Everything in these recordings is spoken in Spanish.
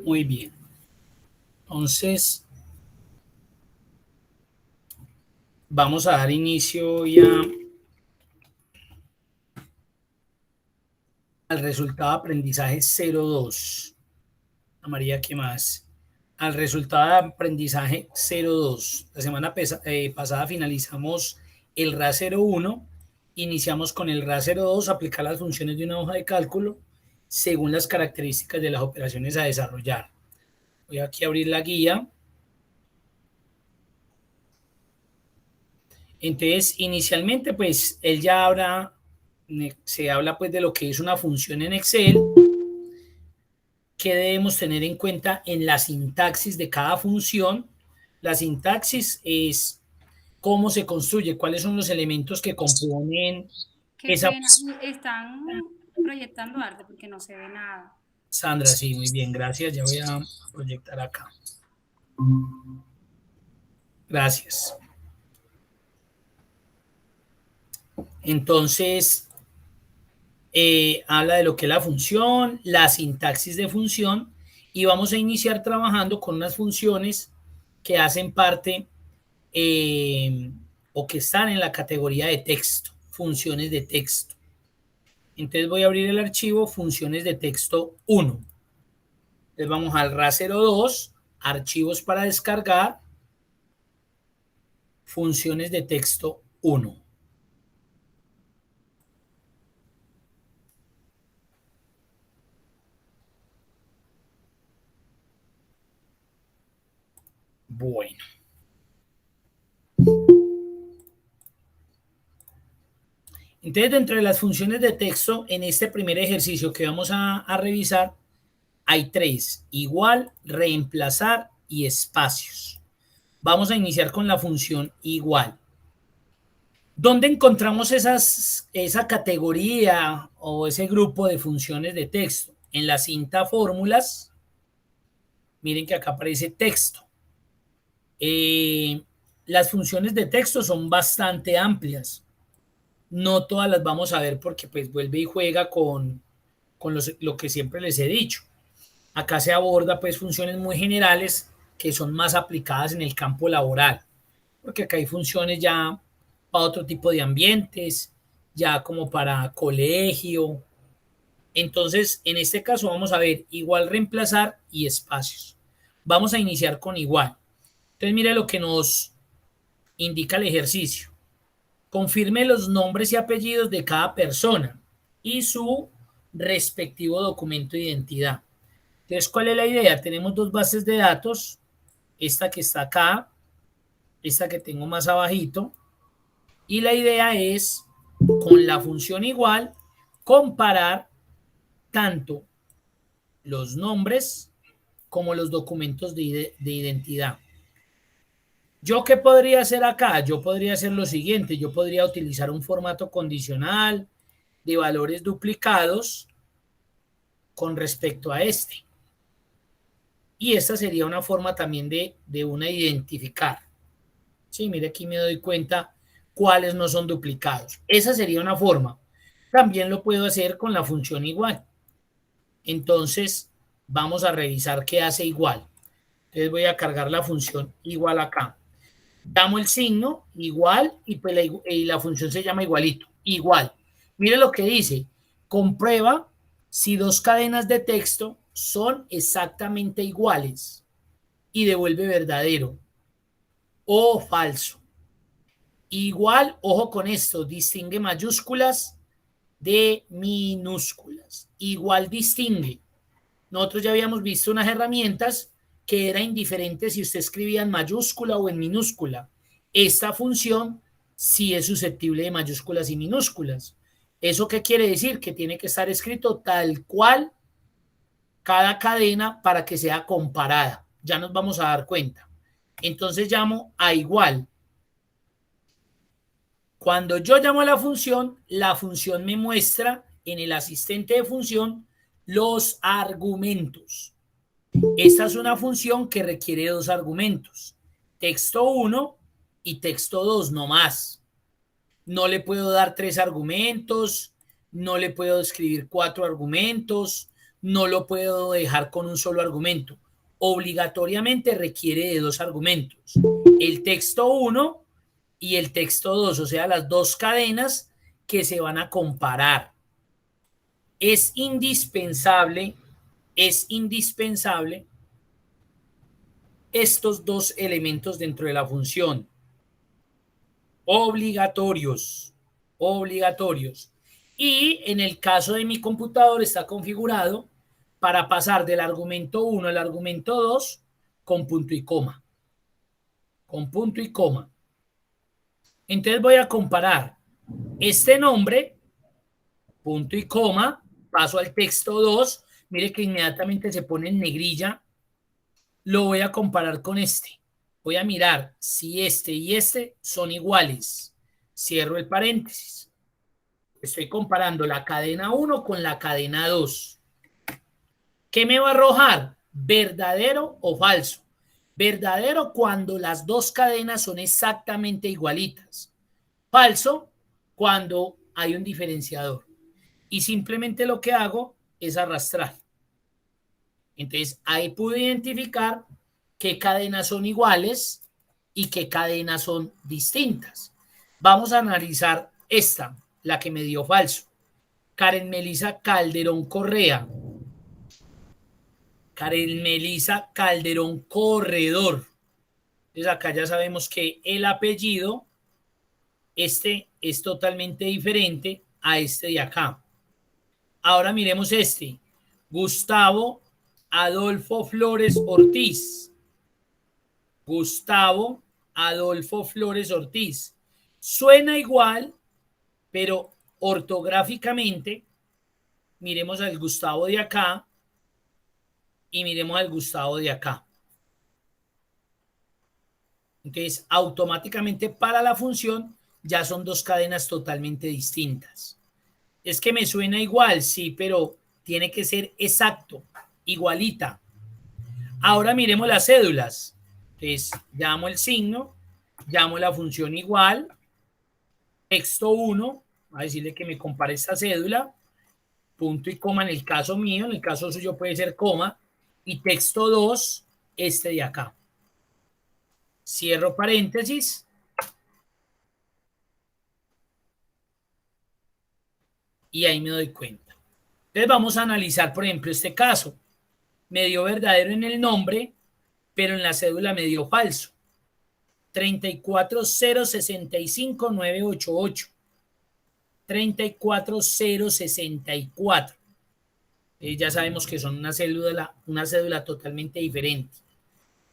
Muy bien. Entonces, vamos a dar inicio ya al resultado de aprendizaje 02. María, ¿qué más? Al resultado de aprendizaje 02. La semana pasada finalizamos el RA 01, iniciamos con el RA 02, aplicar las funciones de una hoja de cálculo según las características de las operaciones a desarrollar. Voy aquí a abrir la guía. Entonces, inicialmente, pues, se habla pues de lo que es una función en Excel, que debemos tener en cuenta en la sintaxis de cada función. La sintaxis es cómo se construye, cuáles son los elementos que componen Qué esa. pena. Están proyectando arte porque no se ve nada. Sandra, sí, muy bien, gracias. Ya voy a proyectar acá. Gracias. Entonces, habla de lo que es la función, la sintaxis de función, y vamos a iniciar trabajando con unas funciones que hacen parte o que están en la categoría de texto, funciones de texto. Entonces voy a abrir el archivo funciones de texto 1. Entonces vamos al RA 02, archivos para descargar, funciones de texto 1. Bueno. Entonces, dentro de las funciones de texto, en este primer ejercicio que vamos a revisar, hay 3: igual, reemplazar y espacios. Vamos a iniciar con la función igual. ¿Dónde encontramos esa categoría o ese grupo de funciones de texto? En la cinta fórmulas. Miren que acá aparece texto. Las funciones de texto son bastante amplias. No todas las vamos a ver porque pues vuelve y juega con lo que siempre les he dicho. Acá se aborda pues funciones muy generales que son más aplicadas en el campo laboral, porque acá hay funciones ya para otro tipo de ambientes, ya como para colegio. Entonces, en este caso vamos a ver igual, reemplazar y espacios. Vamos a iniciar con igual. Entonces, mire lo que nos indica el ejercicio. Confirme los nombres y apellidos de cada persona y su respectivo documento de identidad. Entonces, ¿cuál es la idea? Tenemos dos bases de datos, esta que está acá, esta que tengo más abajito, y la idea es, con la función igual, comparar tanto los nombres como los documentos de identidad. ¿Yo qué podría hacer acá? Yo podría hacer lo siguiente, yo podría utilizar un formato condicional de valores duplicados con respecto a este. Y esta sería una forma también de una identificar. Sí, mire, aquí me doy cuenta cuáles no son duplicados. Esa sería una forma. También lo puedo hacer con la función igual. Entonces, vamos a revisar qué hace igual. Entonces voy a cargar la función igual acá. Damos el signo igual y, pues la función se llama igualito. Igual. Mire lo que dice. Comprueba si dos cadenas de texto son exactamente iguales y devuelve verdadero o falso. Igual, ojo con esto, distingue mayúsculas de minúsculas. Igual distingue. Nosotros ya habíamos visto unas herramientas que era indiferente si usted escribía en mayúscula o en minúscula. Esta función sí es susceptible de mayúsculas y minúsculas. ¿Eso qué quiere decir? Que tiene que estar escrito tal cual cada cadena para que sea comparada. Ya nos vamos a dar cuenta. Entonces llamo a igual. Cuando yo llamo a la función me muestra en el asistente de función los argumentos. Esta es una función que requiere dos argumentos, texto 1 y texto 2, no más. No le puedo dar 3 argumentos, no le puedo escribir 4 argumentos, no lo puedo dejar con un solo argumento. Obligatoriamente requiere de dos argumentos, el texto 1 y el texto 2, o sea, las dos cadenas que se van a comparar. Es indispensable estos dos elementos dentro de la función. Obligatorios. Y en el caso de mi computador está configurado para pasar del argumento 1 al argumento 2 con punto y coma. Entonces voy a comparar este nombre, punto y coma, paso al texto 2, mire que inmediatamente se pone en negrilla, lo voy a comparar con este. Voy a mirar si este y este son iguales. Cierro el paréntesis. Estoy comparando la cadena 1 con la cadena 2. ¿Qué me va a arrojar? ¿Verdadero o falso? Verdadero cuando las dos cadenas son exactamente igualitas. Falso cuando hay un diferenciador. Y simplemente lo que hago es arrastrar. Entonces ahí pude identificar qué cadenas son iguales y qué cadenas son distintas. Vamos a analizar esta, la que me dio falso. Karen Melisa Calderón Correa. Karen Melisa Calderón Corredor. Entonces acá ya sabemos que el apellido, este es totalmente diferente a este de acá. Ahora miremos este. Gustavo Adolfo Flores Ortiz. Gustavo Adolfo Flores Ortiz. Suena igual, pero ortográficamente, miremos al Gustavo de acá y miremos al Gustavo de acá. Entonces, automáticamente para la función ya son dos cadenas totalmente distintas. Es que me suena igual, sí, pero tiene que ser exacto, igualita. Ahora miremos las cédulas. Entonces, llamo el signo, llamo la función igual, texto 1, a decirle que me compare esta cédula, punto y coma en el caso mío, en el caso suyo puede ser coma, y texto 2, este de acá. Cierro paréntesis. Y ahí me doy cuenta. Entonces vamos a analizar, por ejemplo, este caso. Me dio verdadero en el nombre, pero en la cédula me dio falso. 34065988. 34064. Ya sabemos que son una cédula totalmente diferente.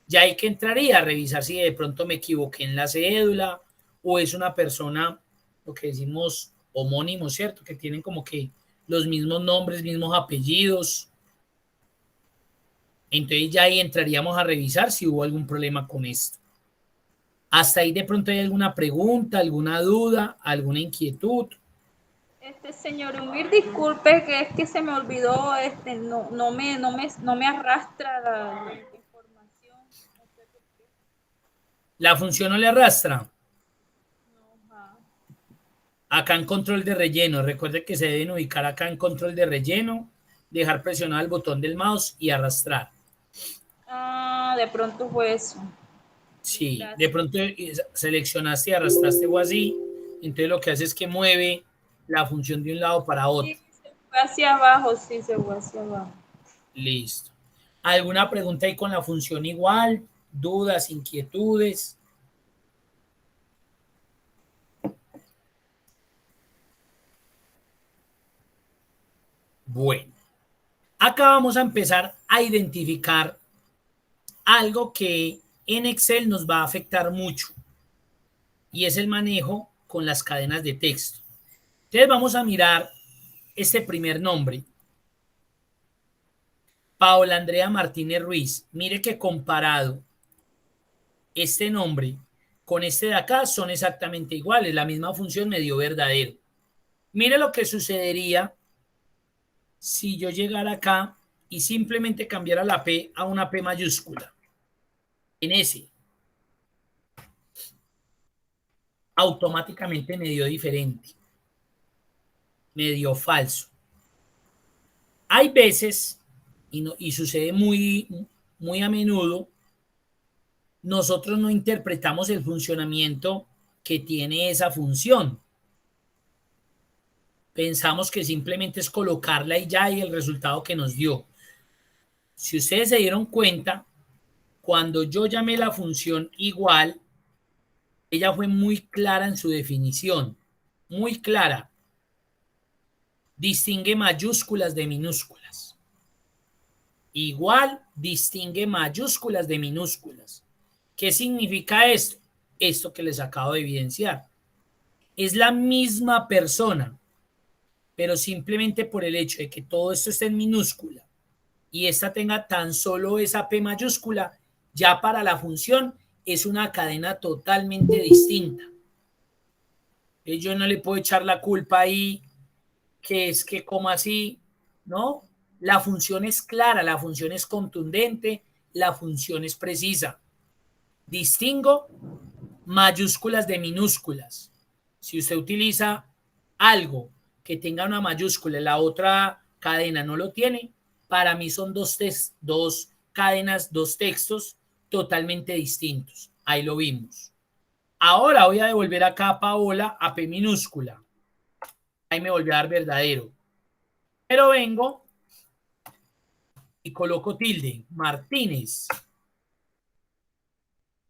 Ya hay que entraría a revisar si de pronto me equivoqué en la cédula o es una persona, lo que decimos homónimo, ¿cierto? Que tienen como que los mismos nombres, mismos apellidos. Entonces ya ahí entraríamos a revisar si hubo algún problema con esto. Hasta ahí de pronto hay alguna pregunta, alguna duda, alguna inquietud. Señor Humir, disculpe que es que se me olvidó, no me arrastra la información. No sé por qué. La función no le arrastra. No, ajá. Acá en control de relleno, recuerde que se deben ubicar acá en control de relleno, dejar presionado el botón del mouse y arrastrar. Ah, de pronto fue eso. Sí, Gracias. de pronto seleccionaste y arrastraste o así, entonces lo que hace es que mueve la función de un lado para otro. Sí, se fue hacia abajo, sí, se fue hacia abajo. Listo. ¿Alguna pregunta ahí con la función igual? ¿Dudas, inquietudes? Bueno, acá vamos a empezar a identificar algo que en Excel nos va a afectar mucho y es el manejo con las cadenas de texto. Entonces vamos a mirar este primer nombre. Paola Andrea Martínez Ruiz. Mire que comparado este nombre con este de acá son exactamente iguales. La misma función me dio verdadero. Mire lo que sucedería si yo llegara acá y simplemente cambiara la P a una P mayúscula. En ese. Automáticamente me dio diferente. Me dio falso. Hay veces, y sucede muy a menudo, nosotros no interpretamos el funcionamiento que tiene esa función. Pensamos que simplemente es colocarla y ya y el resultado que nos dio. Si ustedes se dieron cuenta, cuando yo llamé la función igual, ella fue muy clara en su definición, muy clara. Distingue mayúsculas de minúsculas. Igual distingue mayúsculas de minúsculas. ¿Qué significa esto? Esto que les acabo de evidenciar. Es la misma persona, pero simplemente por el hecho de que todo esto esté en minúscula y esta tenga tan solo esa P mayúscula, ya para la función es una cadena totalmente distinta. Yo no le puedo echar la culpa ahí, que es que como así, ¿no? La función es clara, la función es contundente, la función es precisa. Distingo mayúsculas de minúsculas. Si usted utiliza algo que tenga una mayúscula y la otra cadena no lo tiene, para mí son dos cadenas, dos textos totalmente distintos. Ahí lo vimos. Ahora voy a devolver acá a Paola a P minúscula. Ahí me volvió a dar verdadero. Pero vengo y coloco tilde. Martínez.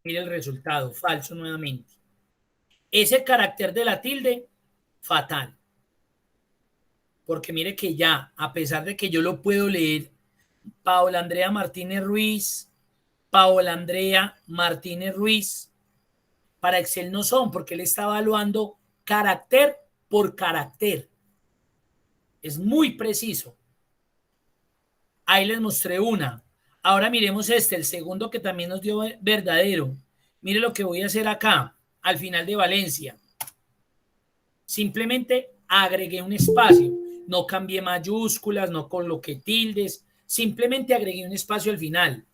Mire el resultado. Falso nuevamente. Ese carácter de la tilde, fatal. Porque mire que ya, a pesar de que yo lo puedo leer, Paola Andrea Martínez Ruiz, Paola Andrea Martínez Ruiz, para Excel no son, porque él está evaluando carácter por carácter. Es muy preciso. Ahí les mostré una. Ahora miremos el segundo que también nos dio verdadero. Mire lo que voy a hacer acá, al final de Valencia. Simplemente agregué un espacio. No cambié mayúsculas, no coloqué tildes. Simplemente agregué un espacio al final.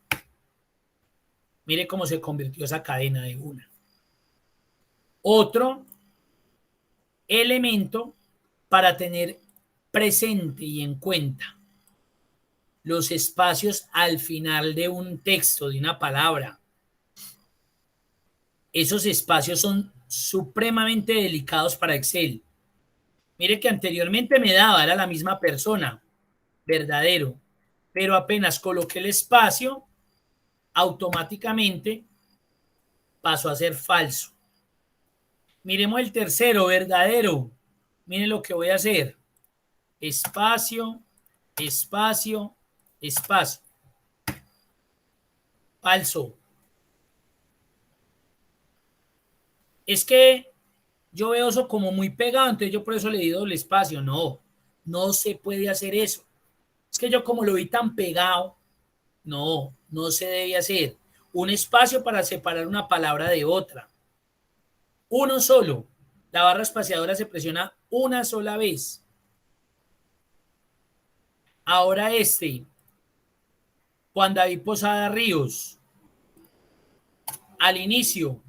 Mire cómo se convirtió esa cadena de una. Otro elemento para tener presente y en cuenta los espacios al final de un texto, de una palabra. Esos espacios son supremamente delicados para Excel. Mire que anteriormente me daba, era la misma persona, verdadero, pero apenas coloqué el espacio, automáticamente pasó a ser falso. Miremos el tercero, verdadero. Miren lo que voy a hacer. Espacio, espacio, espacio. Falso. Es que yo veo eso como muy pegado, entonces yo por eso le di doble espacio. No, no se puede hacer eso. Es que yo como lo vi tan pegado, no, no se debe hacer. Un espacio para separar una palabra de otra. Uno solo. La barra espaciadora se presiona una sola vez. Ahora Juan David Posada Ríos, al inicio,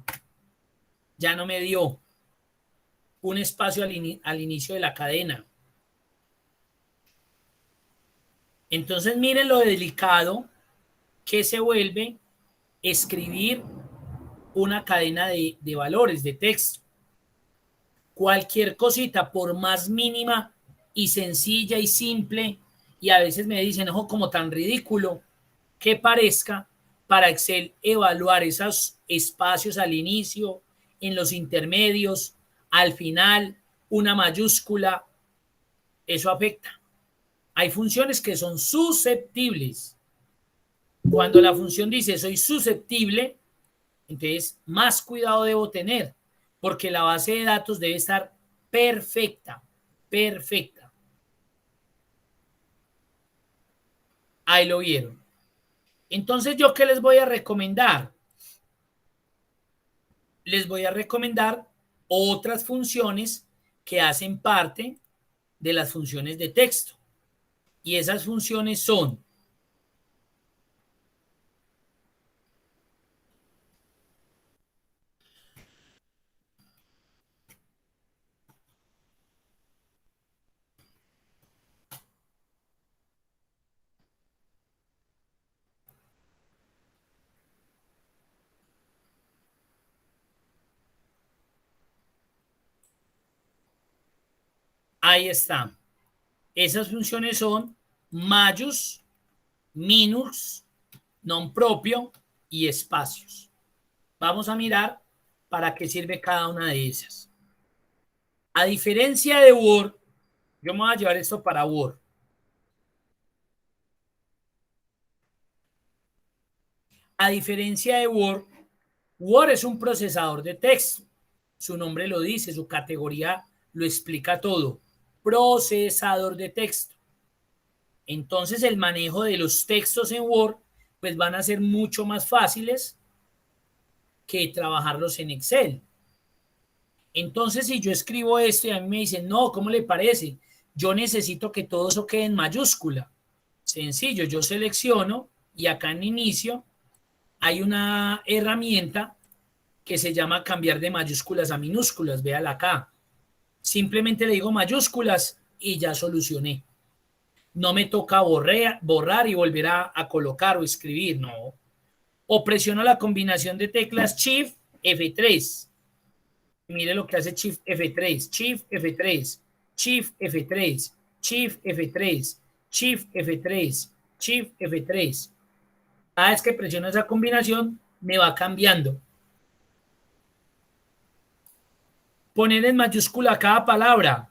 ya no me dio un espacio al inicio de la cadena. Entonces miren lo delicado que se vuelve escribir una cadena de valores, de texto. Cualquier cosita, por más mínima y sencilla y simple, y a veces me dicen, ojo, como tan ridículo que parezca, para Excel evaluar esos espacios al inicio, en los intermedios, al final, una mayúscula, eso afecta. Hay funciones que son susceptibles. Cuando la función dice soy susceptible, entonces más cuidado debo tener, porque la base de datos debe estar perfecta, perfecta. Ahí lo vieron. Entonces, ¿yo qué les voy a recomendar? Les voy a recomendar otras funciones que hacen parte de las funciones de texto. Y esas funciones son Ahí está. Esas funciones son majus, minus, non propio y espacios. Vamos a mirar para qué sirve cada una de esas. A diferencia de Word, yo me voy a llevar esto para Word. A diferencia de Word, Word es un procesador de texto. Su nombre lo dice, su categoría lo explica todo. Procesador de texto. Entonces el manejo de los textos en Word pues van a ser mucho más fáciles que trabajarlos en Excel. Entonces si yo escribo esto y a mí me dicen, no, ¿cómo le parece? Yo necesito que todo eso quede en mayúscula. Sencillo, yo selecciono y acá en inicio hay una herramienta que se llama cambiar de mayúsculas a minúsculas. Véala acá. Simplemente le digo mayúsculas y ya solucioné. No me toca borrar y volver a colocar o escribir, no. O presiono la combinación de teclas Shift F3. Mire lo que hace Shift F3, Shift F3, Shift F3, Shift F3, Shift F3, Shift F3. Cada vez que presiono esa combinación, me va cambiando. Poner en mayúscula cada palabra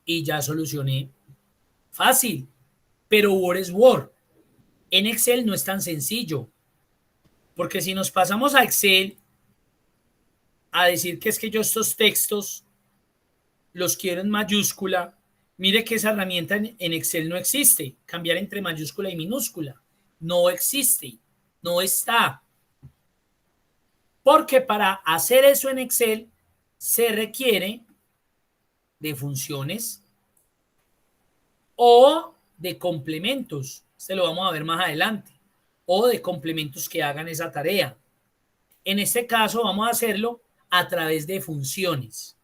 y ya solucioné. Fácil, pero Word es Word. En Excel no es tan sencillo, porque si nos pasamos a Excel a decir que es que yo estos textos los quiero en mayúscula, mire que esa herramienta en Excel no existe, cambiar entre mayúscula y minúscula, no existe, no está. Porque para hacer eso en Excel se requiere de funciones o de complementos, se lo vamos a ver más adelante, o de complementos que hagan esa tarea. En este caso vamos a hacerlo a través de funciones.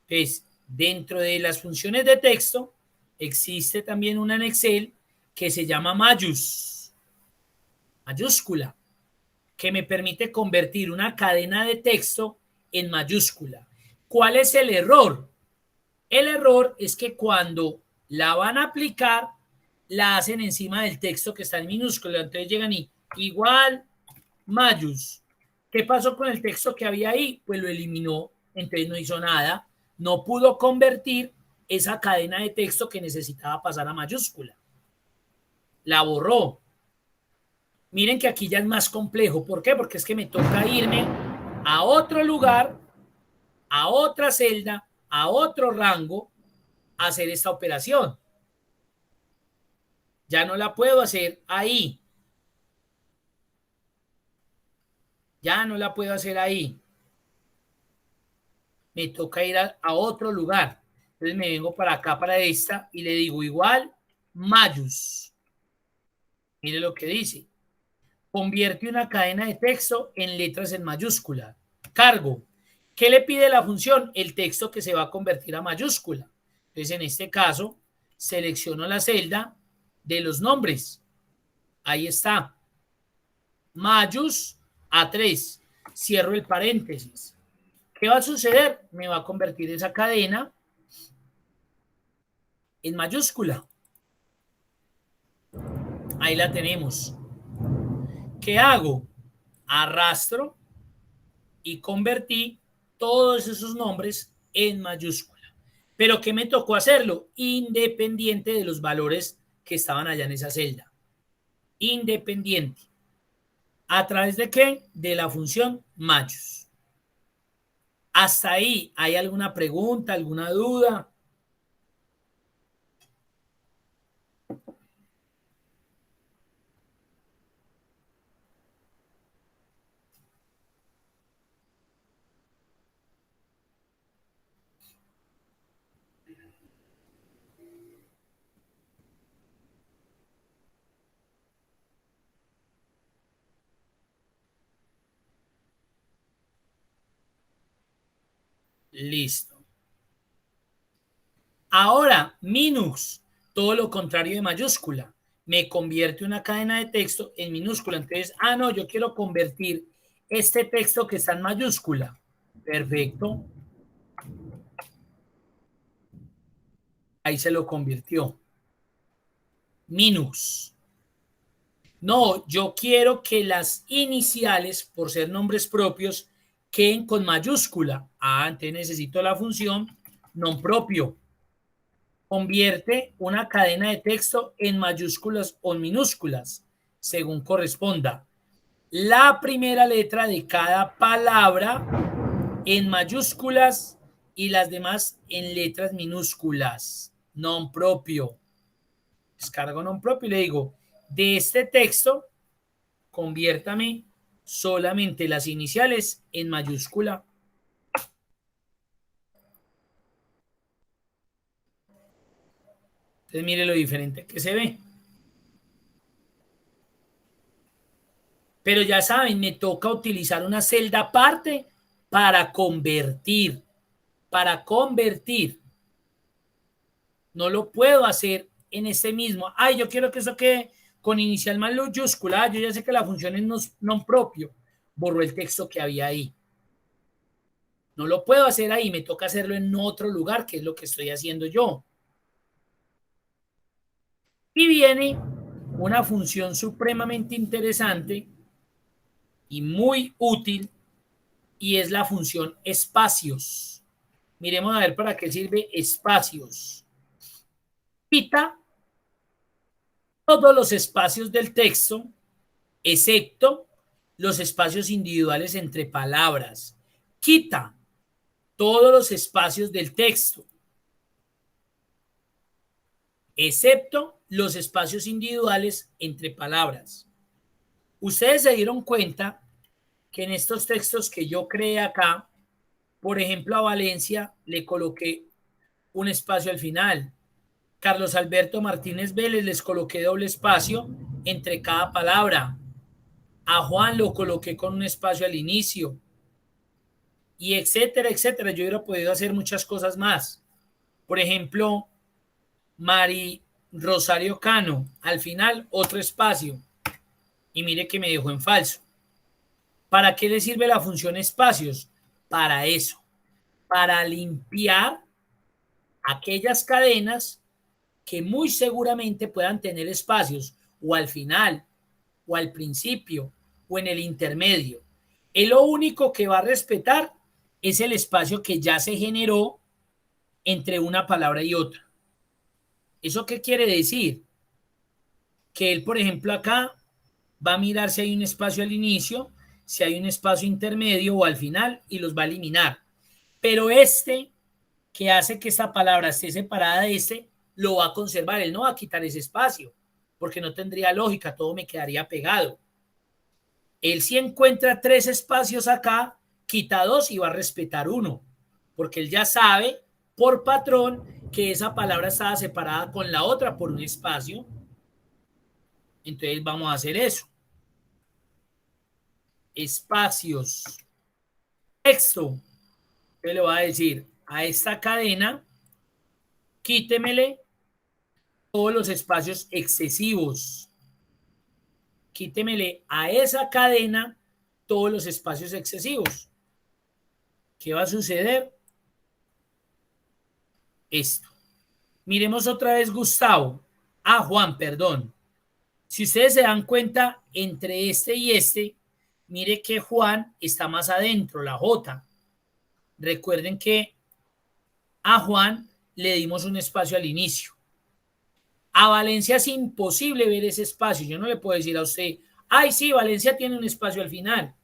Entonces, dentro de las funciones de texto existe también una en Excel que se llama mayúscula, que me permite convertir una cadena de texto en mayúscula. ¿Cuál es el error? El error es que cuando la van a aplicar, la hacen encima del texto que está en minúscula. Entonces llegan y igual mayús. ¿Qué pasó con el texto que había ahí? Pues lo eliminó, entonces no hizo nada. No pudo convertir esa cadena de texto que necesitaba pasar a mayúscula. La borró. Miren que aquí ya es más complejo. ¿Por qué? Porque es que me toca irme a otro lugar, a otra celda, a otro rango, a hacer esta operación. Ya no la puedo hacer ahí. Ya no la puedo hacer ahí. Me toca ir a otro lugar. Entonces me vengo para acá, para esta, y le digo igual, mayús. Mire lo que dice. Convierte una cadena de texto en letras en mayúscula. Cargo. ¿Qué le pide la función? El texto que se va a convertir a mayúscula. Entonces, en este caso, selecciono la celda de los nombres. Ahí está. Mayús A3. Cierro el paréntesis. ¿Qué va a suceder? Me va a convertir esa cadena en mayúscula. Ahí la tenemos. ¿Qué hago? Arrastro y convertí todos esos nombres en mayúscula. ¿Pero qué me tocó hacerlo? Independiente de los valores que estaban allá en esa celda. Independiente. ¿A través de qué? De la función mayús. ¿Hasta ahí hay alguna pregunta, alguna duda? Listo. Ahora, minus, todo lo contrario de mayúscula. Me convierte una cadena de texto en minúscula. Entonces, no, yo quiero convertir este texto que está en mayúscula. Perfecto. Ahí se lo convirtió. Minus. No, yo quiero que las iniciales, por ser nombres propios, queden con mayúscula. Antes necesito la función non propio. Convierte una cadena de texto en mayúsculas o en minúsculas, según corresponda. La primera letra de cada palabra en mayúsculas y las demás en letras minúsculas. Non propio. Descargo non propio y le digo, de este texto, conviértame solamente las iniciales en mayúscula. Entonces mire lo diferente que se ve. Pero ya saben, me toca utilizar una celda aparte para convertir. Para convertir. No lo puedo hacer en este mismo. Ay, yo quiero que eso quede con inicial mayúscula. Yo ya sé que la función es non propio. Borró el texto que había ahí. No lo puedo hacer ahí, me toca hacerlo en otro lugar, que es lo que estoy haciendo yo. Y viene una función supremamente interesante y muy útil, y es la función espacios. Miremos a ver para qué sirve espacios. Quita todos los espacios del texto, excepto los espacios individuales entre palabras. Quita todos los espacios del texto, excepto los espacios individuales entre palabras. Ustedes se dieron cuenta que en estos textos que yo creé acá, por ejemplo, a Valencia le coloqué un espacio al final. Carlos Alberto Martínez Vélez les coloqué doble espacio entre cada palabra. A Juan lo coloqué con un espacio al inicio. Y etcétera, etcétera. Yo hubiera podido hacer muchas cosas más. Por ejemplo, Mari Rosario Cano, al final otro espacio. Y mire que me dejó en falso. ¿Para qué le sirve la función espacios? Para eso, para limpiar aquellas cadenas que muy seguramente puedan tener espacios o al final, o al principio, o en el intermedio. Él lo único que va a respetar es el espacio que ya se generó entre una palabra y otra. ¿Eso qué quiere decir? Que él, por ejemplo, acá va a mirar si hay un espacio al inicio, si hay un espacio intermedio o al final y los va a eliminar. Pero este que hace que esta palabra esté separada de este, lo va a conservar. Él no va a quitar ese espacio porque no tendría lógica, todo me quedaría pegado. Él si encuentra 3 espacios acá, quita 2 y va a respetar 1, porque él ya sabe por patrón que esa palabra estaba separada con la otra por un espacio. Entonces vamos a hacer eso. Espacios. Texto. ¿Qué le va a decir? A esta cadena, quítemele todos los espacios excesivos. Quítemele a esa cadena todos los espacios excesivos. ¿Qué va a suceder? Esto. Miremos otra vez Gustavo. Juan, perdón. Si ustedes se dan cuenta, entre este y este, mire que Juan está más adentro, la J. Recuerden que a Juan le dimos un espacio al inicio. A Valencia es imposible ver ese espacio. Yo no le puedo decir a usted, ay, sí, Valencia tiene un espacio al final.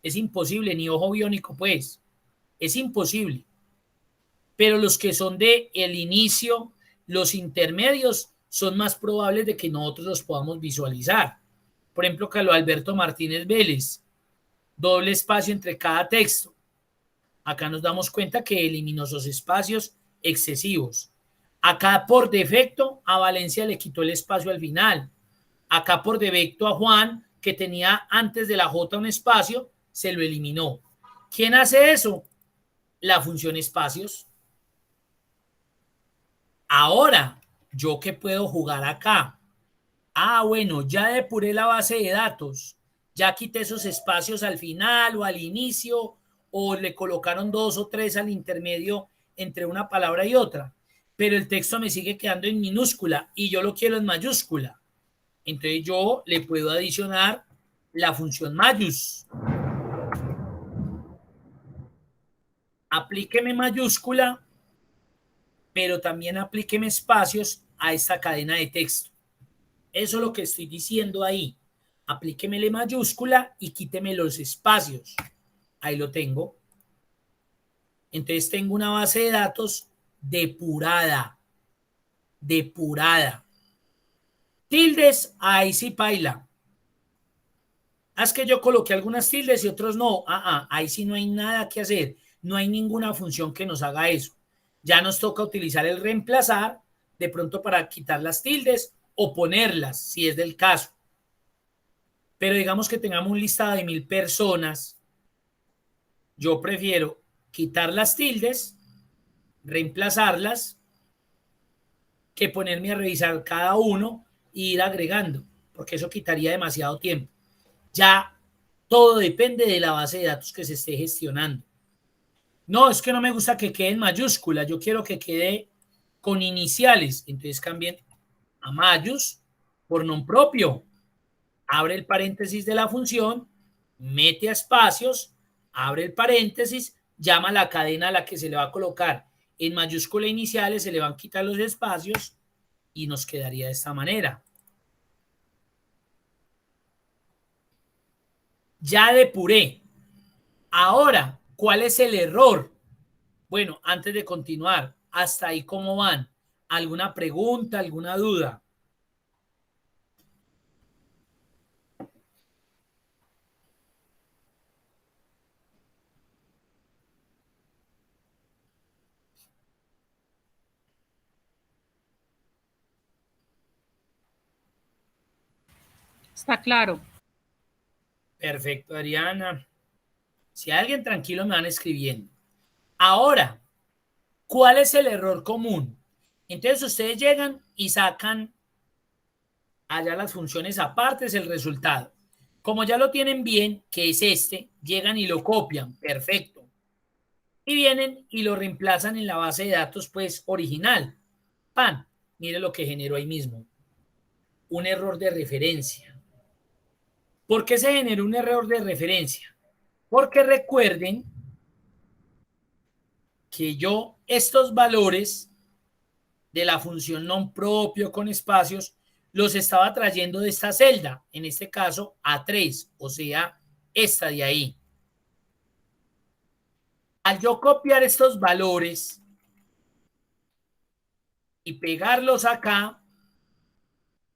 Es imposible, ni ojo biónico, pues. Es imposible. Pero los que son de el inicio, los intermedios, son más probables de que nosotros los podamos visualizar. Por ejemplo, Carlos Alberto Martínez Vélez, doble espacio entre cada texto. Acá nos damos cuenta que eliminó esos espacios excesivos. Acá por defecto a Valencia le quitó el espacio al final. Acá por defecto a Juan, que tenía antes de la J un espacio, se lo eliminó. ¿Quién hace eso? La función espacios. Ahora, ¿yo qué puedo jugar acá? Bueno, ya depuré la base de datos. Ya quité esos espacios al final o al inicio, o le colocaron 2 o 3 al intermedio entre una palabra y otra. pero el texto me sigue quedando en minúscula y yo lo quiero en mayúscula. Entonces yo le puedo adicionar la función mayús. Aplíqueme mayúscula, pero también aplíqueme espacios a esta cadena de texto. Eso es lo que estoy diciendo ahí. Aplíquemele mayúscula y quíteme los espacios. Ahí lo tengo. Entonces tengo una base de datos depurada. Depurada. Tildes, ahí sí paila. Es que yo coloqué algunas tildes y otros no. Ahí sí no hay nada que hacer. No hay ninguna función que nos haga eso. Ya nos toca utilizar el reemplazar, de pronto para quitar las tildes o ponerlas, si es del caso. Pero digamos que tengamos un listado de 1000 personas. Yo prefiero quitar las tildes, reemplazarlas, que ponerme a revisar cada uno e ir agregando, porque eso quitaría demasiado tiempo. Ya todo depende de la base de datos que se esté gestionando. No, es que no me gusta que quede en mayúscula, yo quiero que quede con iniciales. Entonces cambien a mayús por nombre propio. Abre el paréntesis de la función, mete a espacios, abre el paréntesis, llama a la cadena a la que se le va a colocar en mayúscula iniciales, se le van a quitar los espacios y nos quedaría de esta manera. Ya depuré. Ahora, ¿cuál es el error? Bueno, antes de continuar, hasta ahí cómo van. ¿Alguna pregunta, alguna duda? Está claro. Perfecto, Ariana. Si hay alguien tranquilo, me van escribiendo. Ahora, ¿cuál es el error común? Entonces ustedes llegan y sacan allá las funciones aparte, es el resultado. Como ya lo tienen bien, que es este, llegan y lo copian, perfecto. Y vienen y lo reemplazan en la base de datos, pues, original. ¡Pan! Mire lo que generó ahí mismo. Un error de referencia. ¿Por qué se generó un error de referencia? Porque recuerden que yo estos valores de la función non propio con espacios los estaba trayendo de esta celda, en este caso A3, o sea, esta de ahí. Al yo copiar estos valores y pegarlos acá,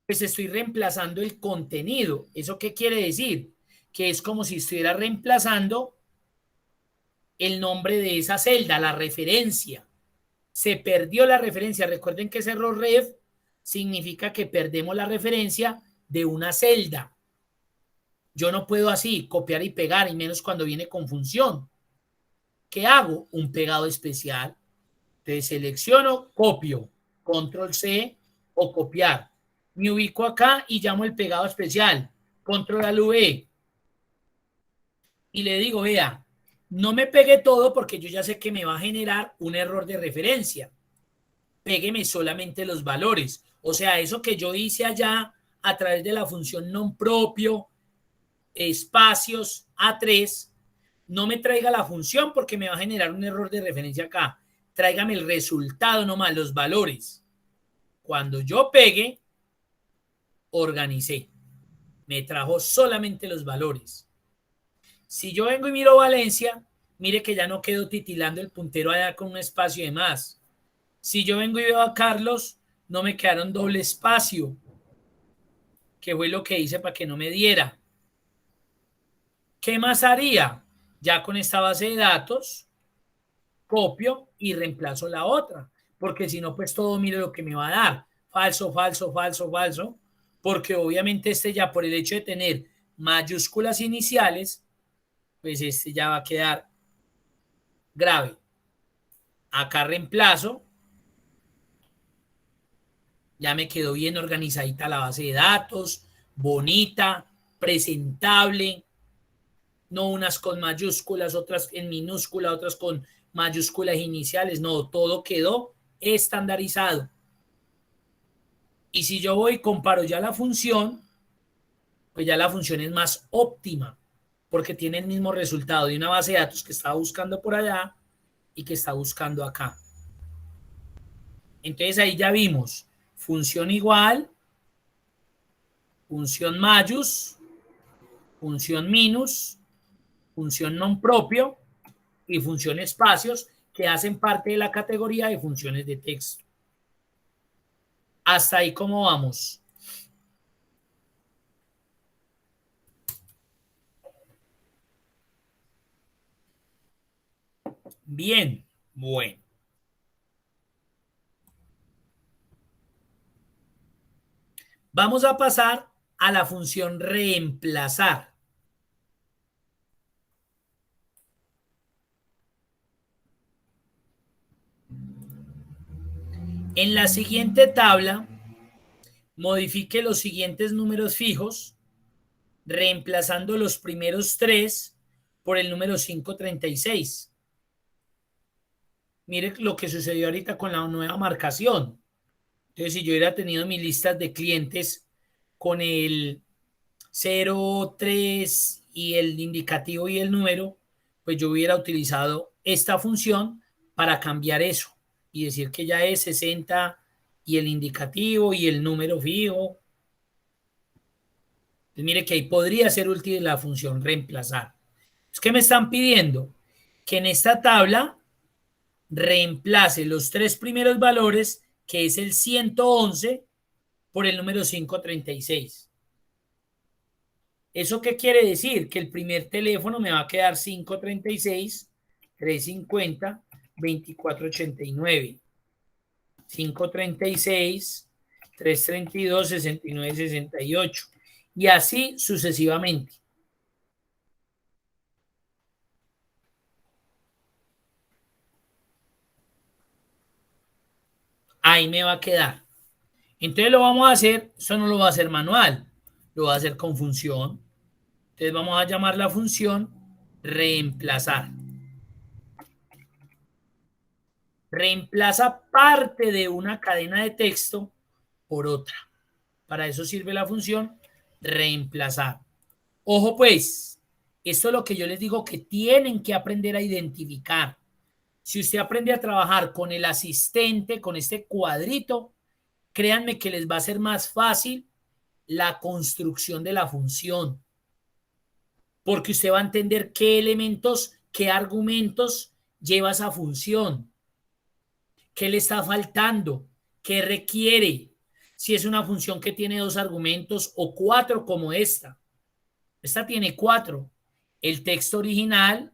pues estoy reemplazando el contenido. ¿Eso qué quiere decir? Que es como si estuviera reemplazando el nombre de esa celda, la referencia. Se perdió la referencia. Recuerden que ese error ref significa que perdemos la referencia de una celda. Yo no puedo así copiar y pegar, y menos cuando viene con función. ¿Qué hago? Un pegado especial. Entonces selecciono, copio, control C o copiar. Me ubico acá y llamo el pegado especial, control al V. Y le digo, vea, no me pegue todo porque yo ya sé que me va a generar un error de referencia. Pégueme solamente los valores. O sea, eso que yo hice allá a través de la función non propio, espacios A3, no me traiga la función porque me va a generar un error de referencia acá. Tráigame el resultado nomás, los valores. Cuando yo pegue, organicé. Me trajo solamente los valores. Si yo vengo y miro Valencia, mire que ya no quedo titilando el puntero allá con un espacio de más. Si yo vengo y veo a Carlos, no me quedaron doble espacio, que fue lo que hice para que no me diera. ¿Qué más haría? Ya con esta base de datos, copio y reemplazo la otra, porque si no, pues todo mire lo que me va a dar. Falso, falso, falso, falso, porque obviamente este ya por el hecho de tener mayúsculas iniciales, pues este ya va a quedar grave. Acá reemplazo. Ya me quedó bien organizadita la base de datos, bonita, presentable, no unas con mayúsculas, otras en minúscula, otras con mayúsculas iniciales, no, todo quedó estandarizado. Y si yo voy y comparo ya la función, pues ya la función es más óptima, porque tiene el mismo resultado de una base de datos que estaba buscando por allá y que está buscando acá. Entonces ahí ya vimos función igual, función mayús, función minus, función non propio y función espacios, que hacen parte de la categoría de funciones de texto. Hasta ahí, ¿cómo vamos? Bien, bueno. Vamos a pasar a la función reemplazar. En la siguiente tabla, modifique los siguientes números fijos, reemplazando los primeros 3 por el número 536. Mire lo que sucedió ahorita con la nueva marcación. Entonces, si yo hubiera tenido mis listas de clientes con el 0, 3 y el indicativo y el número, pues yo hubiera utilizado esta función para cambiar eso y decir que ya es 60 y el indicativo y el número fijo. Entonces, mire que ahí podría ser útil la función reemplazar. Es que me están pidiendo que en esta tabla reemplace los 3 primeros valores, que es el 111, por el número 536. ¿Eso qué quiere decir? Que el primer teléfono me va a quedar 536, 350, 2489. 536, 332, 69, 68. Y así sucesivamente. Ahí me va a quedar. Entonces lo vamos a hacer, eso no lo va a hacer manual, lo va a hacer con función. Entonces vamos a llamar la función reemplazar. Reemplaza parte de una cadena de texto por otra. Para eso sirve la función reemplazar. Ojo pues, esto es lo que yo les digo que tienen que aprender a identificar. Si usted aprende a trabajar con el asistente, con este cuadrito, créanme que les va a ser más fácil la construcción de la función. Porque usted va a entender qué elementos, qué argumentos lleva esa función. ¿Qué le está faltando? ¿Qué requiere? Si es una función que tiene 2 argumentos o 4 como esta. Esta tiene 4. El texto original,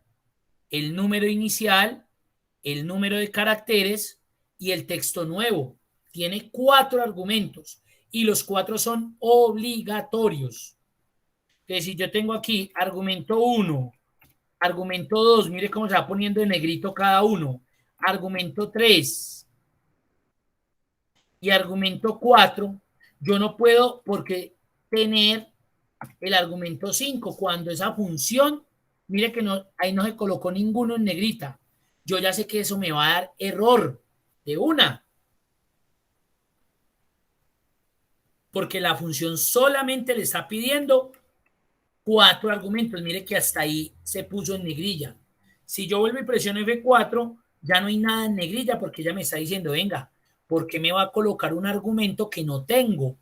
el número inicial, el número de caracteres y el texto nuevo. Tiene 4 argumentos y los 4 son obligatorios. Entonces, si yo tengo aquí argumento 1, argumento 2, mire cómo se va poniendo en negrito cada uno. Argumento 3 y argumento 4, yo no puedo porque tener el argumento 5 cuando esa función, mire que no, ahí no se colocó ninguno en negrita. Yo ya sé que eso me va a dar error de una. Porque la función solamente le está pidiendo 4 argumentos. Mire que hasta ahí se puso en negrilla. Si yo vuelvo y presiono F4, ya no hay nada en negrilla porque ya me está diciendo, venga, ¿por qué me va a colocar un argumento que no tengo?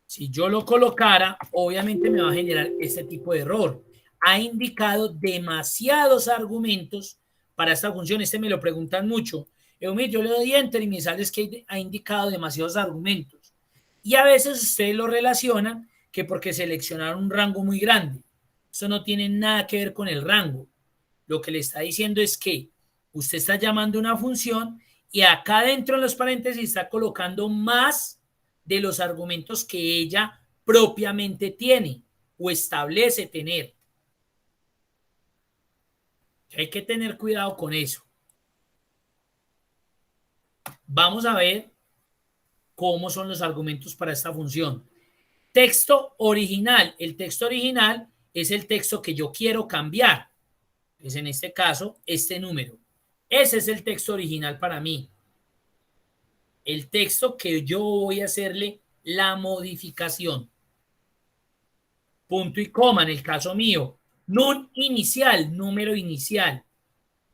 Si yo lo colocara, obviamente me va a generar este tipo de error. Ha indicado demasiados argumentos para esta función. Este me lo preguntan mucho. Yo le doy enter y me sale que ha indicado demasiados argumentos. Y a veces ustedes lo relacionan que porque seleccionaron un rango muy grande. Eso no tiene nada que ver con el rango. Lo que le está diciendo es que usted está llamando una función y acá dentro en los paréntesis está colocando más de los argumentos que ella propiamente tiene o establece tener. Hay que tener cuidado con eso. Vamos a ver cómo son los argumentos para esta función. Texto original. El texto original es el texto que yo quiero cambiar. Es en este caso este número. Ese es el texto original para mí. El texto que yo voy a hacerle la modificación. Punto y coma en el caso mío. Nun inicial, número inicial.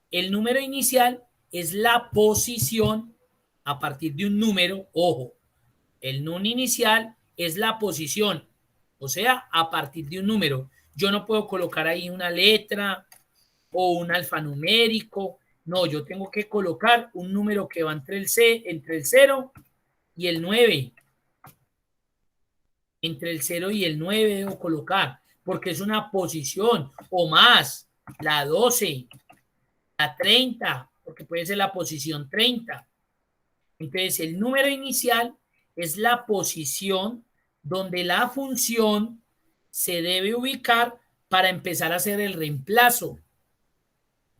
El número inicial es la posición a partir de un número, ojo, el nun inicial es la posición, o sea, a partir de un número. Yo no puedo colocar ahí una letra o un alfanumérico, no, yo tengo que colocar un número que va entre el 0 y el 9. Entre el 0 y el 9 debo colocar, porque es una posición o más, la 12, la 30, porque puede ser la posición 30. Entonces, el número inicial es la posición donde la función se debe ubicar para empezar a hacer el reemplazo.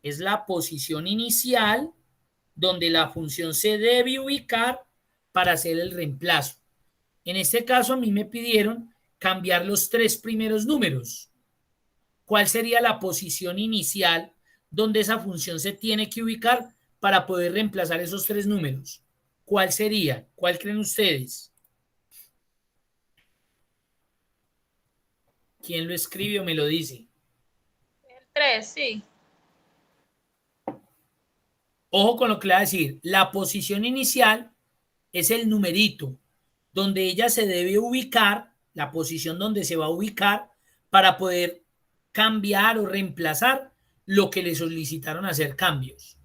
Es la posición inicial donde la función se debe ubicar para hacer el reemplazo. En este caso, a mí me pidieron cambiar los 3 primeros números. ¿Cuál sería la posición inicial donde esa función se tiene que ubicar para poder reemplazar esos 3 números? ¿Cuál sería? ¿Cuál creen ustedes? ¿Quién lo escribe o me lo dice? El 3, sí. Ojo con lo que le voy a decir. La posición inicial es el numerito donde ella se debe ubicar, la posición donde se va a ubicar para poder cambiar o reemplazar lo que le solicitaron hacer cambios.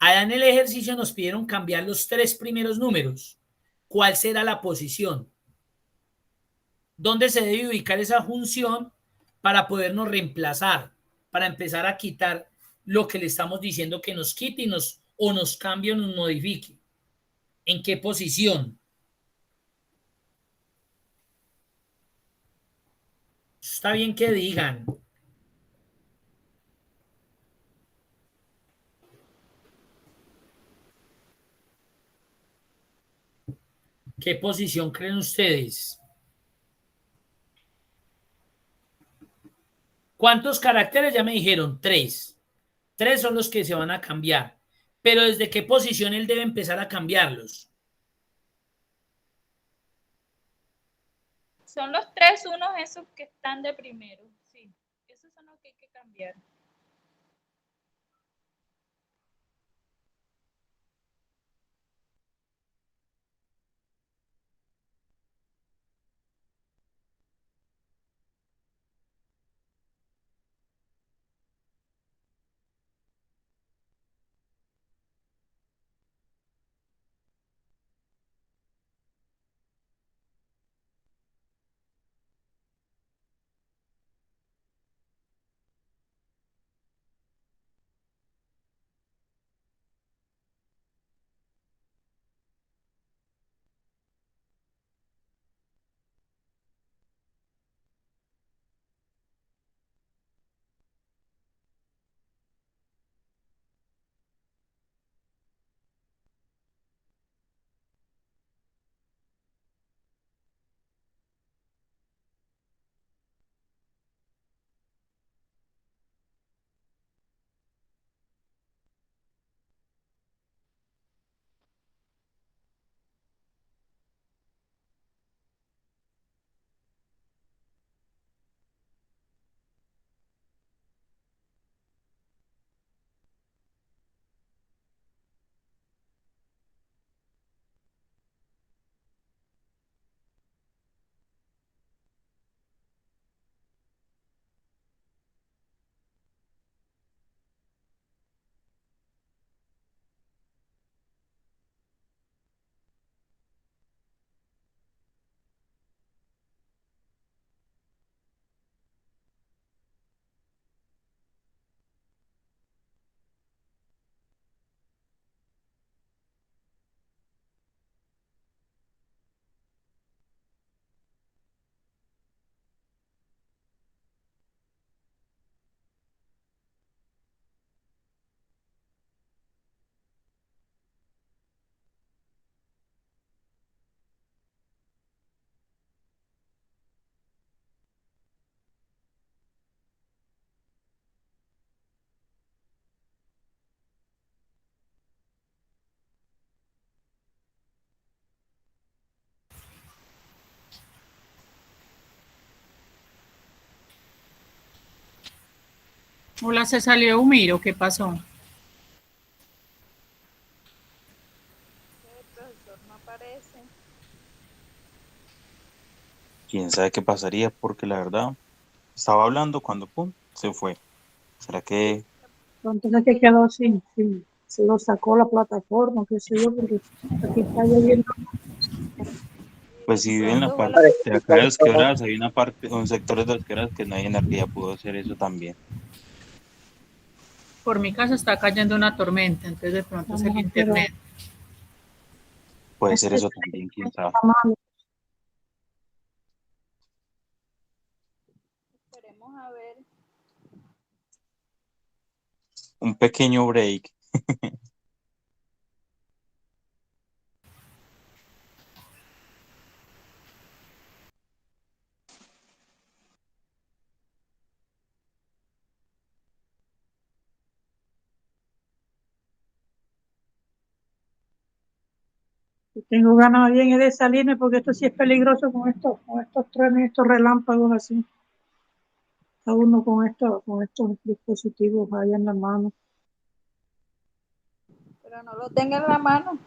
Allá en el ejercicio nos pidieron cambiar los 3 primeros números. ¿Cuál será la posición? ¿Dónde se debe ubicar esa función para podernos reemplazar? Para empezar a quitar lo que le estamos diciendo que nos quite o nos cambie o nos modifique. ¿En qué posición? Está bien que digan. ¿Qué posición creen ustedes? ¿Cuántos caracteres? Ya me dijeron, 3. 3 son los que se van a cambiar. Pero ¿desde qué posición él debe empezar a cambiarlos? Son los 3 unos esos que están de primero. Sí, esos son los que hay que cambiar. Hola, se salió Humiro, ¿qué pasó? El profesor no aparece. Quién sabe qué pasaría, porque la verdad estaba hablando cuando pum, se fue. ¿Será que Entonces que quedó sin, se lo sacó la plataforma, qué sé yo, porque aquí está lloviendo. pues si vive en la Pronto fue parte la... de acá de Los Quebradas, hay una parte, un sector de Los Quebradas que no hay energía, pudo ser eso también. Por mi casa está cayendo una tormenta, entonces de pronto es el Vamos a esperar. internet. Puede ser Este eso también, quién sabe. está malo. Esperemos a ver. Un pequeño break. Yo tengo ganas bien de salirme porque esto sí es peligroso con estos trenes, estos relámpagos así. A uno con estos dispositivos ahí en la mano. Pero no lo tenga en la mano.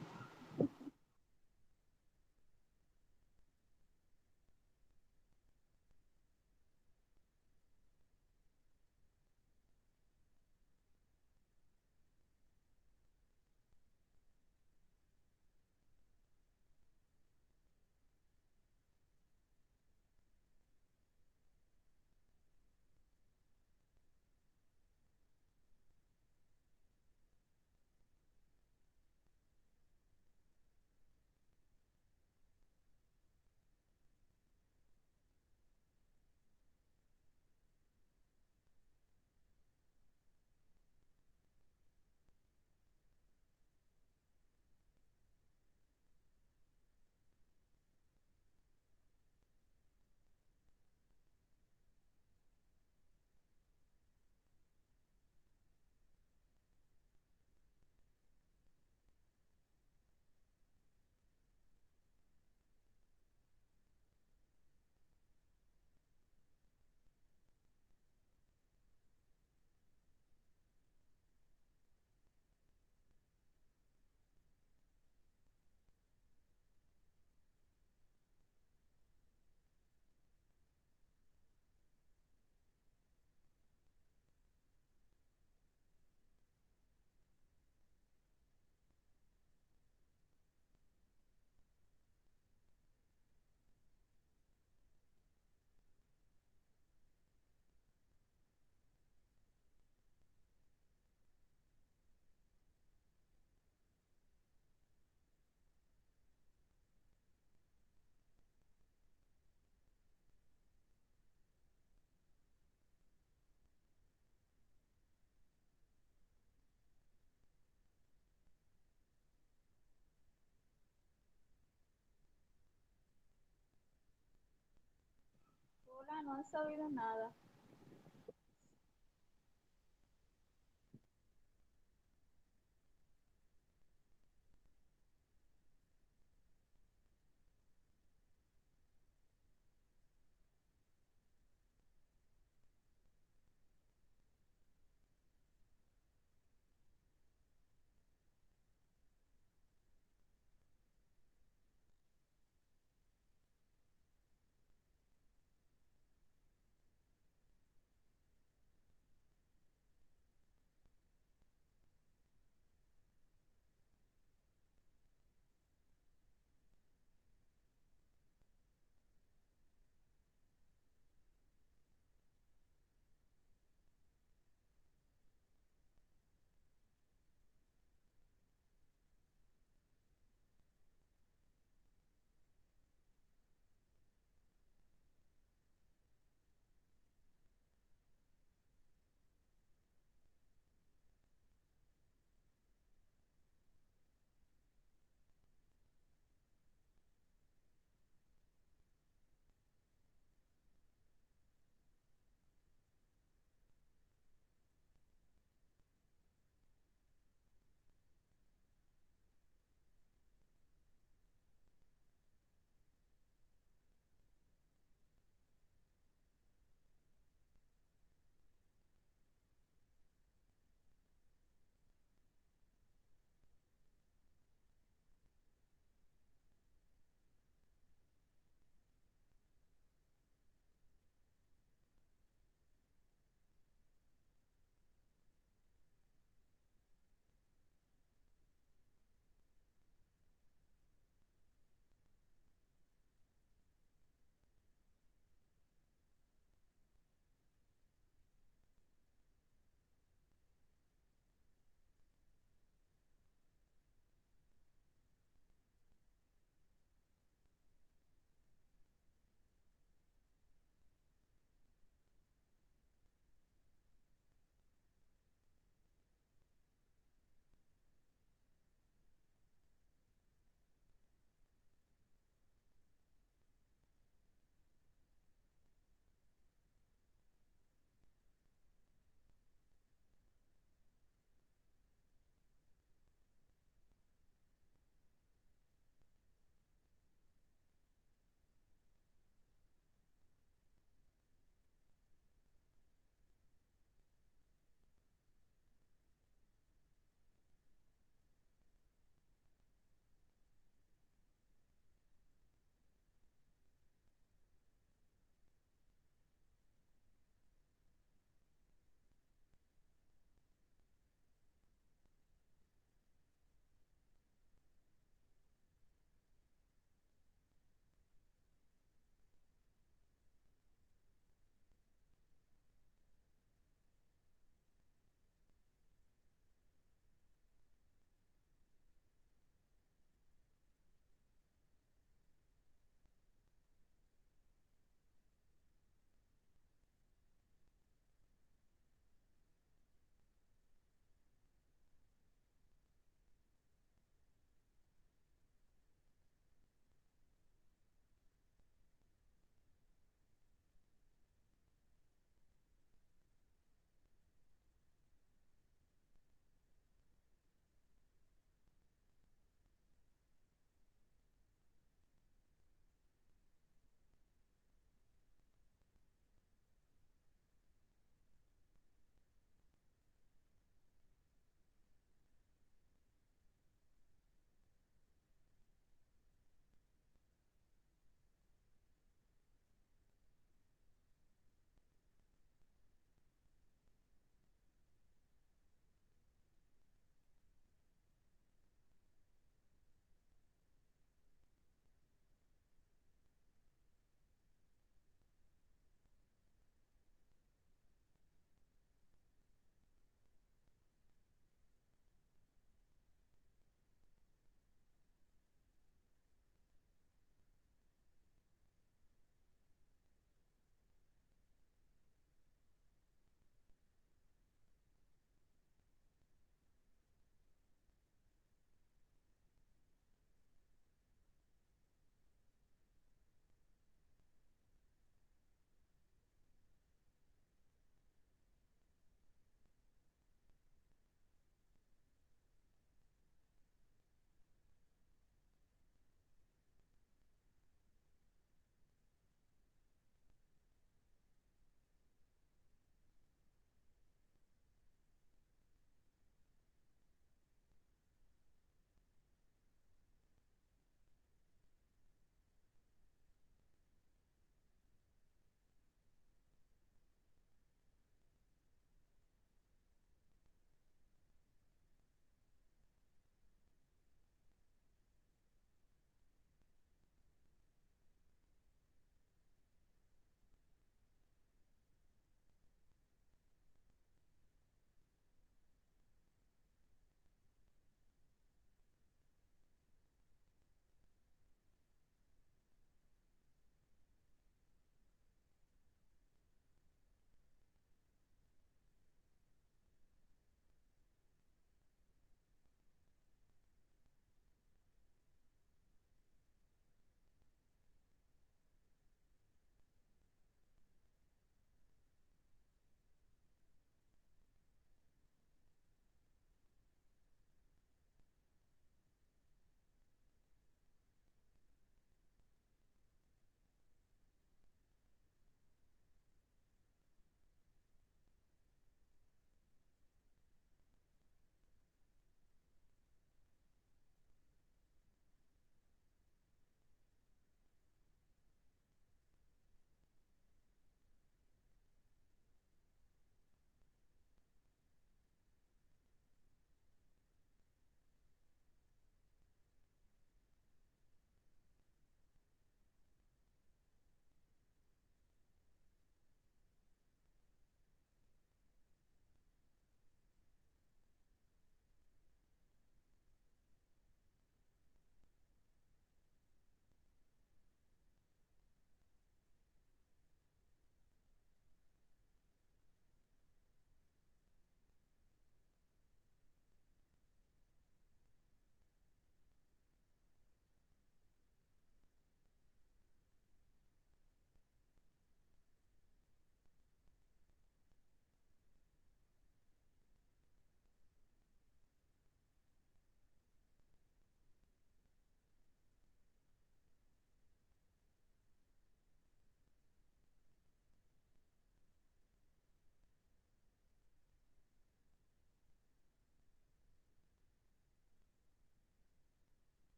Hola, no han sabido nada.